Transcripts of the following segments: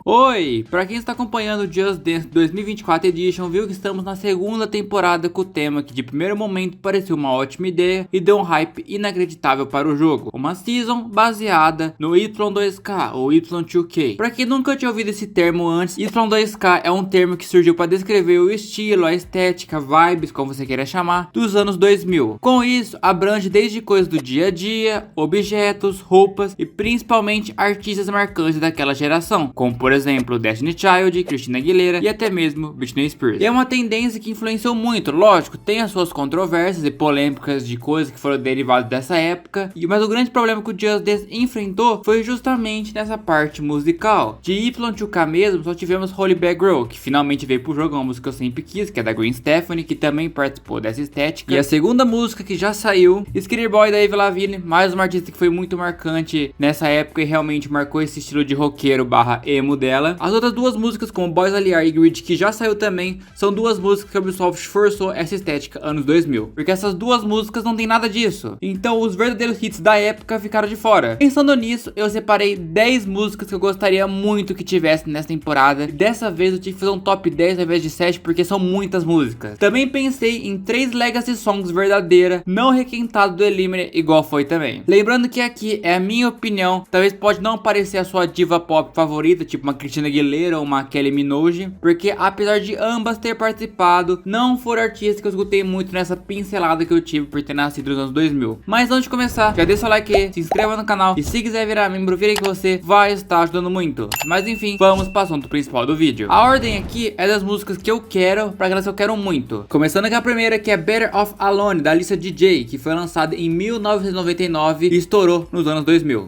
Oi! Pra quem está acompanhando o Just Dance 2024 Edition, viu que estamos na segunda temporada com o tema que de primeiro momento pareceu uma ótima ideia e deu um hype inacreditável para o jogo. Uma season baseada no Y2K ou Y2K. Pra quem nunca tinha ouvido esse termo antes, Y2K é um termo que surgiu para descrever o estilo, a estética, vibes, como você queira chamar, dos anos 2000. Com isso, abrange desde coisas do dia a dia, objetos, roupas e principalmente artistas marcantes daquela geração, como por exemplo Destiny Child, Christina Aguilera e até mesmo Britney Spears. E é uma tendência que influenciou muito, lógico, tem as suas controvérsias e polêmicas de coisas que foram derivadas dessa época, mas o grande problema que o Just Dance enfrentou foi justamente nessa parte musical. De Y2K mesmo, só tivemos Holy Bad Girl, que finalmente veio pro jogo, uma música que eu sempre quis, que é da Gwen Stefani, que também participou dessa estética. E a segunda música que já saiu, Skater Boy da Avril Lavigne, mais uma artista que foi muito marcante nessa época e realmente marcou esse estilo de roqueiro barra emo dela. As outras duas músicas, como Boys Aliar e Grid, que já saiu também, são duas músicas que a Ubisoft forçou essa estética anos 2000, porque essas duas músicas não tem nada disso, então os verdadeiros hits da época ficaram de fora. Pensando nisso, eu separei 10 músicas que eu gostaria muito que tivesse nessa temporada, e dessa vez eu tive que fazer um top 10 ao invés de 7, porque são muitas músicas. Também pensei em 3 Legacy Songs verdadeira, não requentado do Eliminator, igual foi também. Lembrando que aqui é a minha opinião, talvez pode não parecer a sua diva pop favorita, tipo uma Christina Aguilera ou uma Kelly Minogue, porque apesar de ambas ter participado, não foram artistas que eu escutei muito nessa pincelada que eu tive por ter nascido nos anos 2000. Mas antes de começar, já deixa o like aí, se inscreva no canal e se quiser virar membro, vire que você vai estar ajudando muito. Mas enfim, vamos para o assunto principal do vídeo. A ordem aqui é das músicas que eu quero para aquelas que eu quero muito. Começando com a primeira, que é Better Off Alone, da Alicia DJ, que foi lançada em 1999 e estourou nos anos 2000.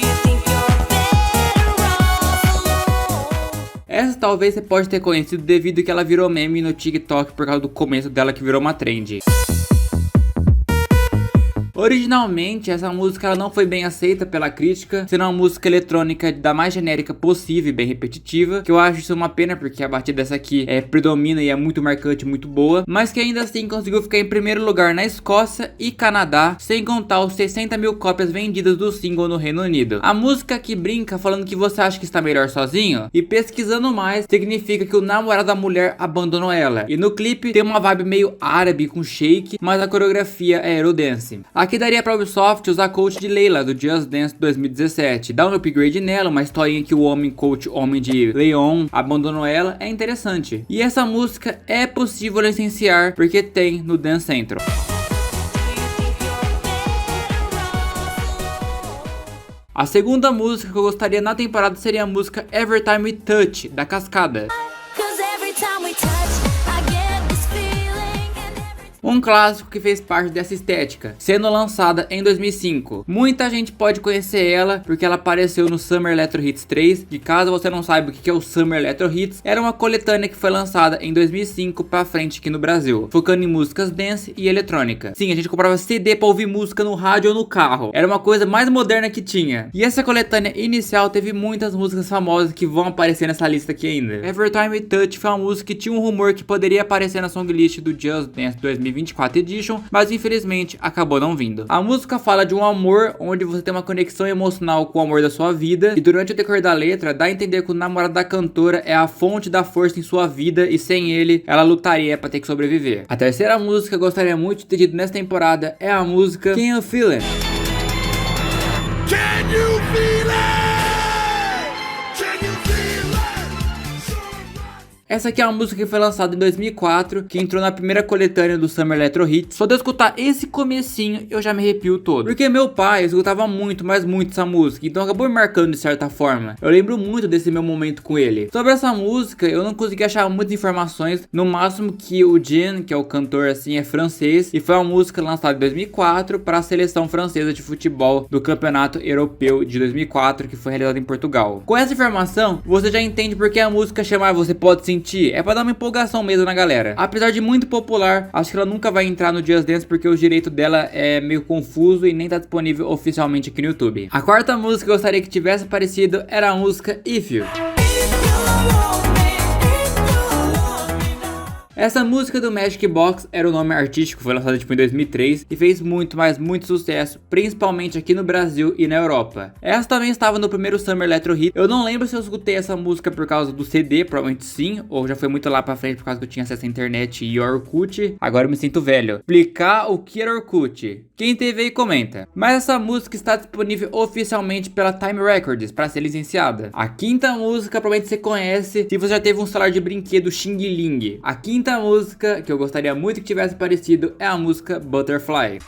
Essa talvez você pode ter conhecido devido que ela virou meme no TikTok por causa do começo dela, que virou uma trend. Originalmente, essa música ela não foi bem aceita pela crítica, sendo uma música eletrônica da mais genérica possível e bem repetitiva, que eu acho isso uma pena, porque a batida dessa aqui predomina e é muito marcante, muito boa, mas que ainda assim conseguiu ficar em primeiro lugar na Escócia e Canadá, sem contar os 60 mil cópias vendidas do single no Reino Unido. A música aqui brinca falando que você acha que está melhor sozinho, e pesquisando mais, significa que o namorado da mulher abandonou ela, e no clipe tem uma vibe meio árabe com shake, mas a coreografia é Eurodance. Aqui daria pra Ubisoft usar coach de Layla do Just Dance 2017, dar um upgrade nela, uma historinha que o homem coach, homem de Leon, abandonou ela, é interessante. E essa música é possível licenciar porque tem no Dance Central. A segunda música que eu gostaria na temporada seria a música Every Time We Touch, da Cascada. Um clássico que fez parte dessa estética, sendo lançada em 2005. Muita gente pode conhecer ela porque ela apareceu no Summer Electro Hits 3, e caso você não saiba o que é o Summer Electro Hits, era uma coletânea que foi lançada em 2005 pra frente aqui no Brasil, focando em músicas dance e eletrônica. Sim, a gente comprava CD pra ouvir música no rádio ou no carro, era uma coisa mais moderna que tinha. E essa coletânea inicial teve muitas músicas famosas que vão aparecer nessa lista aqui ainda. Every Time We Touch foi uma música que tinha um rumor que poderia aparecer na songlist do Just Dance 2024 Edition, mas infelizmente acabou não vindo. A música fala de um amor onde você tem uma conexão emocional com o amor da sua vida, e durante o decorrer da letra dá a entender que o namorado da cantora é a fonte da força em sua vida e sem ele ela lutaria pra ter que sobreviver. A terceira música que eu gostaria muito de ter tido nessa temporada é a música Can You Feel It? Can you feel it? Essa aqui é uma música que foi lançada em 2004, que entrou na primeira coletânea do Summer Electro Hits. Só de eu escutar esse comecinho, eu já me arrepio todo. Porque meu pai escutava muito, mas muito essa música, então acabou me marcando de certa forma. Eu lembro muito desse meu momento com ele. Sobre essa música, eu não consegui achar muitas informações. No máximo que o Jean, que é o cantor assim, é francês, e foi uma música lançada em 2004 para a seleção francesa de futebol do Campeonato Europeu de 2004, que foi realizado em Portugal. Com essa informação, você já entende porque a música chama Você Pode Sentir. É pra dar uma empolgação mesmo na galera. Apesar de muito popular, acho que ela nunca vai entrar no Just Dance porque o direito dela é meio confuso e nem tá disponível oficialmente aqui no YouTube. A quarta música que eu gostaria que tivesse aparecido era a música If You. Essa música do Magic Box era o nome artístico, foi lançada tipo em 2003 e fez muito, mas muito sucesso, principalmente aqui no Brasil e na Europa. Essa também estava no primeiro Summer Electro Hit. Eu não lembro se eu escutei essa música por causa do CD, provavelmente sim, ou já foi muito lá pra frente por causa que eu tinha acesso à internet e Orkut. Agora eu me sinto velho. Explicar o que era Orkut. Quem teve aí comenta. Mas essa música está disponível oficialmente pela Time Records para ser licenciada. A quinta música provavelmente você conhece se você já teve um celular de brinquedo Xing Ling. A quinta música que eu gostaria muito que tivesse aparecido é a música Butterfly.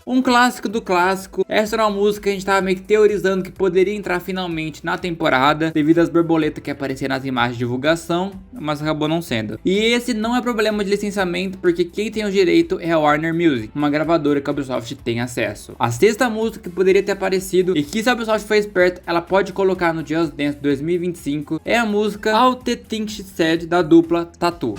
Um clássico do clássico. Essa era uma música que a gente tava meio que teorizando que poderia entrar finalmente na temporada, devido às borboletas que apareciam nas imagens de divulgação, mas acabou não sendo. E esse não é problema de licenciamento, porque quem tem o direito é a Warner Music, uma gravadora que a Ubisoft tem acesso. A sexta música que poderia ter aparecido, e que se a Ubisoft for esperta, ela pode colocar no Just Dance 2025, é a música All the Things She Said, da dupla Tatu.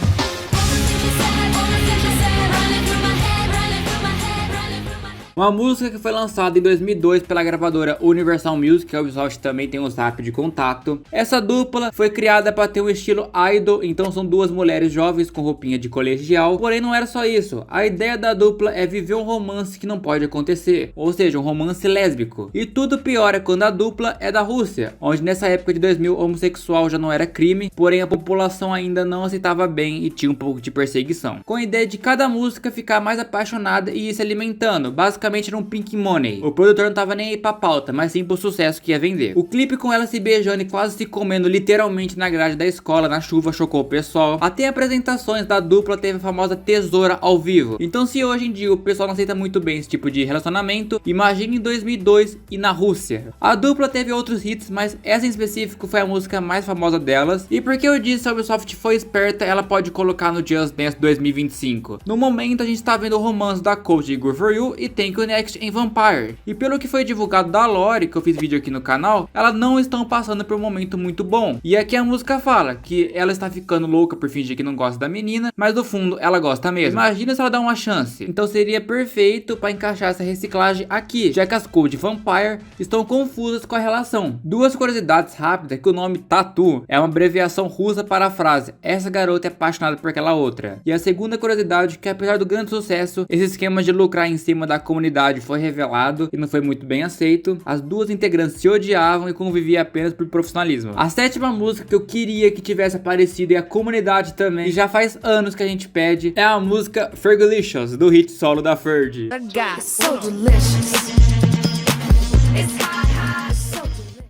Uma música que foi lançada em 2002 pela gravadora Universal Music, que a Ubisoft também tem um zap de contato. Essa dupla foi criada para ter um estilo idol, então são duas mulheres jovens com roupinha de colegial. Porém não era só isso, a ideia da dupla é viver um romance que não pode acontecer, ou seja, um romance lésbico. E tudo piora quando a dupla é da Rússia, onde nessa época de 2000 homossexual já não era crime, porém a população ainda não aceitava bem e tinha um pouco de perseguição. Com a ideia de cada música ficar mais apaixonada e ir se alimentando, basicamente era um Pink Money. O produtor não tava nem aí pra pauta, mas sim pro sucesso que ia vender. O clipe com ela se beijando e quase se comendo literalmente na grade da escola na chuva chocou o pessoal. Até apresentações da dupla teve a famosa tesoura ao vivo. Então se hoje em dia o pessoal não aceita muito bem esse tipo de relacionamento, imagine em 2002 e na Rússia. A dupla teve outros hits, mas essa em específico foi a música mais famosa delas. E porque eu disse, a Ubisoft foi esperta, ela pode colocar no Just Dance 2025. No momento a gente tá vendo o romance da Coach de Good For You e tem Next em Vampire. E pelo que foi divulgado da Lore, que eu fiz vídeo aqui no canal, elas não estão passando por um momento muito bom. E aqui a música fala que ela está ficando louca por fingir que não gosta da menina, mas no fundo ela gosta mesmo. Imagina se ela dá uma chance. Então seria perfeito para encaixar essa reciclagem aqui, já que as Cold de Vampire estão confusas com a relação. Duas curiosidades rápidas, que o nome Tatu é uma abreviação russa para a frase essa garota é apaixonada por aquela outra. E a segunda curiosidade, que apesar do grande sucesso, esse esquema de lucrar em cima da comunidade foi revelado e não foi muito bem aceito. As duas integrantes se odiavam e conviviam apenas por profissionalismo. A sétima música que eu queria que tivesse aparecido e a comunidade também, e já faz anos que a gente pede, é a música Fergalicious, do hit solo da Fergie.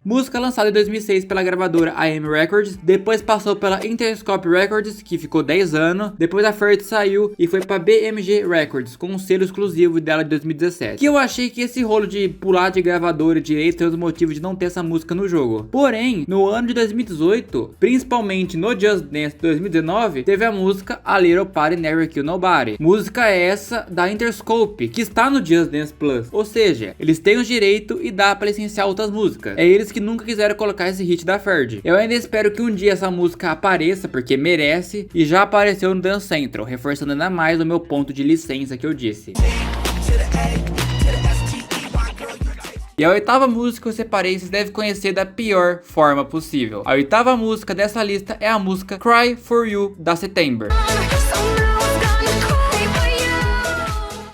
Música lançada em 2006 pela gravadora AM Records, depois passou pela Interscope Records, que ficou 10 anos, depois a Fergie saiu e foi pra BMG Records, com um selo exclusivo dela de 2017. Que eu achei que esse rolo de pular de gravadora direito é o motivo de não ter essa música no jogo. Porém, no ano de 2018, principalmente no Just Dance 2019, teve a música A Little Party Never Kill Nobody. Música essa da Interscope, que está no Just Dance Plus. Ou seja, eles têm o direito e dá pra licenciar outras músicas. É eles que nunca quiseram colocar esse hit da Fergie. Eu ainda espero que um dia essa música apareça, porque merece, e já apareceu no Dance Central, reforçando ainda mais o meu ponto de licença que eu disse. E a oitava música que eu separei, vocês devem conhecer da pior forma possível. A oitava música dessa lista é a música Cry For You, da September.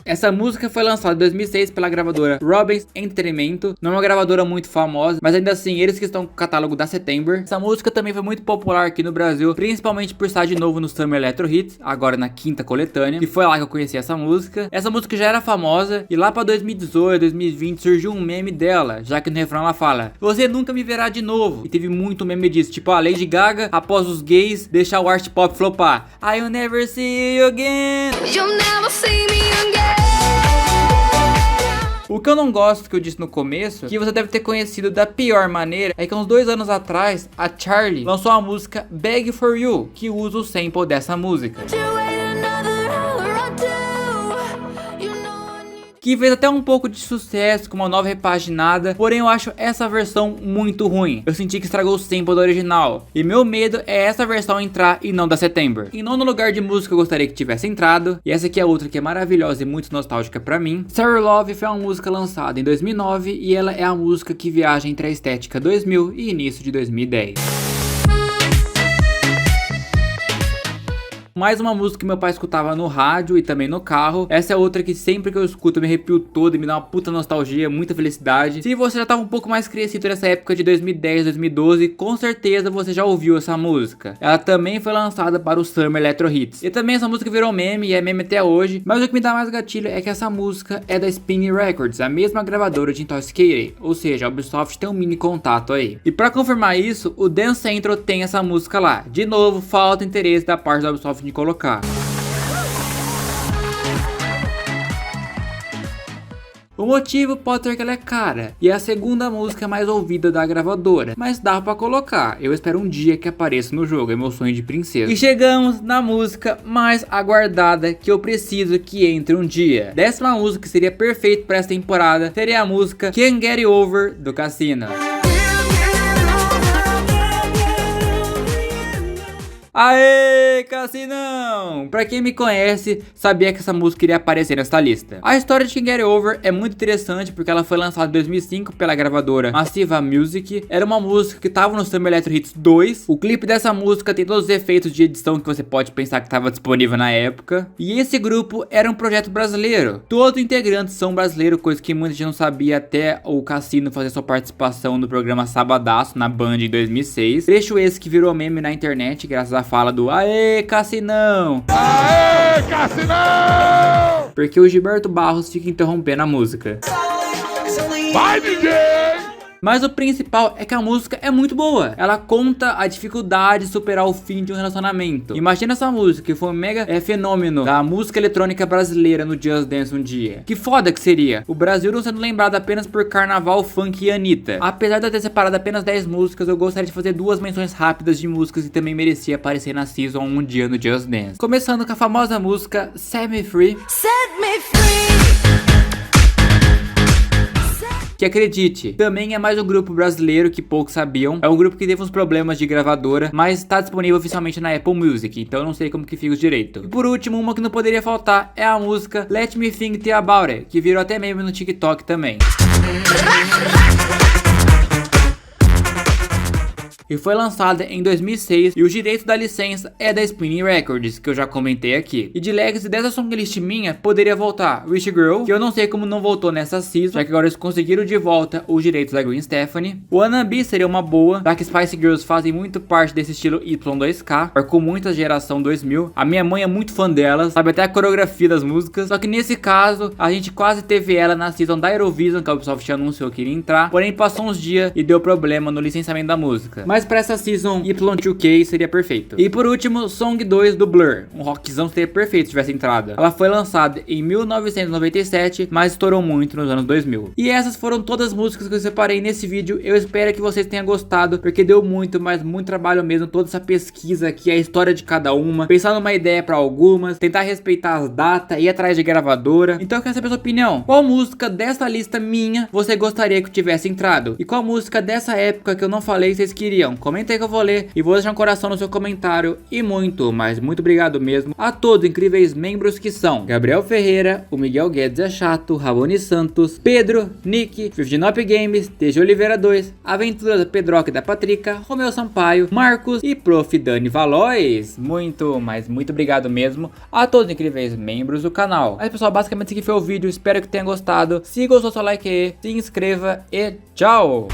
Essa música foi lançada em 2006 pela gravadora Robbins Entretenimento, não é uma gravadora muito famosa, mas ainda assim eles que estão com o catálogo da September. Essa música também foi muito popular aqui no Brasil, principalmente por estar de novo no Summer Electro Hits, agora na quinta coletânea, e foi lá que eu conheci essa música. Essa música já era famosa, e lá pra 2018, 2020 surgiu um meme dela, já que no refrão ela fala: você nunca me verá de novo. E teve muito meme disso, tipo a Lady Gaga após os gays deixar o art pop flopar: I'll never see you again. You'll never see me again. O que eu não gosto, que eu disse no começo, que você deve ter conhecido da pior maneira, é que uns 2 anos atrás, a Charlie lançou a música Beg For You, que usa o sample dessa música. Que fez até um pouco de sucesso com uma nova repaginada, porém eu acho essa versão muito ruim. Eu senti que estragou o sample do original, e meu medo é essa versão entrar e não da September. Em nono lugar de música eu gostaria que tivesse entrado, e essa aqui é outra que é maravilhosa e muito nostálgica pra mim. Sorry Love foi uma música lançada em 2009 e ela é a música que viaja entre a estética 2000 e início de 2010. mais uma música que meu pai escutava no rádio e também no carro. Essa é outra que sempre que eu escuto eu me arrepio todo e me dá uma puta nostalgia, muita felicidade. Se você já tava um pouco mais crescido nessa época de 2010, 2012, com certeza você já ouviu essa música. Ela também foi lançada para o Summer Electro Hits. E também essa música virou meme e é meme até hoje. Mas o que me dá mais gatilho é que essa música é da Spin Records, a mesma gravadora de Intoxicated. Ou seja, a Ubisoft tem um mini contato aí. E pra confirmar isso, o Dance Central tem essa música lá. De novo, falta interesse da parte da Ubisoft de colocar. O motivo pode ser que ela é cara e é a segunda música mais ouvida da gravadora, mas dá pra colocar. Eu espero um dia que apareça no jogo, é meu sonho de princesa. E chegamos na música mais aguardada que eu preciso que entre um dia. Décima música que seria perfeito pra essa temporada seria a música Can't Get Over do Cassino. Aê, Cassinão! Pra quem me conhece, sabia que essa música iria aparecer nessa lista. A história de Can't Get Over é muito interessante porque ela foi lançada em 2005 pela gravadora Massive Music. Era uma música que tava no Summer Electro Hits 2. O clipe dessa música tem todos os efeitos de edição que você pode pensar que estava disponível na época. E esse grupo era um projeto brasileiro. Todos os integrantes são brasileiros, coisa que muita gente não sabia até o Cassino fazer sua participação no programa Sabadaço na Band em 2006. Trecho esse que virou meme na internet graças à fala do Aê, Cassinão! Aê, Cassinão! Porque o Gilberto Barros fica interrompendo a música. Vai, DJ! Mas o principal é que a música é muito boa. Ela conta a dificuldade de superar o fim de um relacionamento. Imagina essa música que foi um mega fenômeno da música eletrônica brasileira no Just Dance um dia. Que foda que seria. O Brasil não sendo lembrado apenas por Carnaval, Funk e Anitta. Apesar de eu ter separado apenas 10 músicas, eu gostaria de fazer duas menções rápidas de músicas que também merecia aparecer na Season um dia no Just Dance. Começando com a famosa música Set Me Free. Set me free. Que acredite, também é mais um grupo brasileiro que poucos sabiam. É um grupo que teve uns problemas de gravadora, mas está disponível oficialmente na Apple Music, então eu não sei como que fica os direitos. E por último, uma que não poderia faltar é a música Let Me Think About It, que virou até meme no TikTok também. E foi lançada em 2006 e os direitos da licença é da Spin Records, que eu já comentei aqui. E de legacy dessa songlist minha, poderia voltar Rich Girl, que eu não sei como não voltou nessa season, já que agora eles conseguiram de volta os direitos da Gwen Stefani. O Wannabe seria uma boa, já que Spice Girls fazem muito parte desse estilo Y2K, marcou muito a geração 2000. A minha mãe é muito fã delas, sabe até a coreografia das músicas, só que nesse caso, a gente quase teve ela na season da Eurovision, que a Ubisoft anunciou que iria entrar, porém passou uns dias e deu problema no licenciamento da música. Mas pra essa season Y2K seria perfeito. E por último, Song 2 do Blur. Um rockzão seria perfeito se tivesse entrada. Ela foi lançada em 1997, mas estourou muito nos anos 2000. E essas foram todas as músicas que eu separei nesse vídeo. Eu espero que vocês tenham gostado, porque deu muito, mas muito trabalho mesmo. Toda essa pesquisa aqui, a história de cada uma, pensar numa ideia pra algumas, tentar respeitar as datas, ir atrás de gravadora. Então eu quero saber a sua opinião. Qual música dessa lista minha você gostaria que tivesse entrado? E qual música dessa época que eu não falei vocês queriam? Comenta aí que eu vou ler e vou deixar um coração no seu comentário. E muito, mas muito obrigado mesmo a todos os incríveis membros que são Gabriel Ferreira, o Miguel Guedes é chato, Raboni Santos, Pedro, Nick, 59 Games, TG Oliveira 2, Aventura da Pedroca e da Patrica, Romeu Sampaio, Marcos e Prof. Dani Valois. Muito, mas muito obrigado mesmo a todos os incríveis membros do canal. Mas pessoal, basicamente esse aqui foi o vídeo, espero que tenha gostado. Se gostou, só like aí, se inscreva e tchau!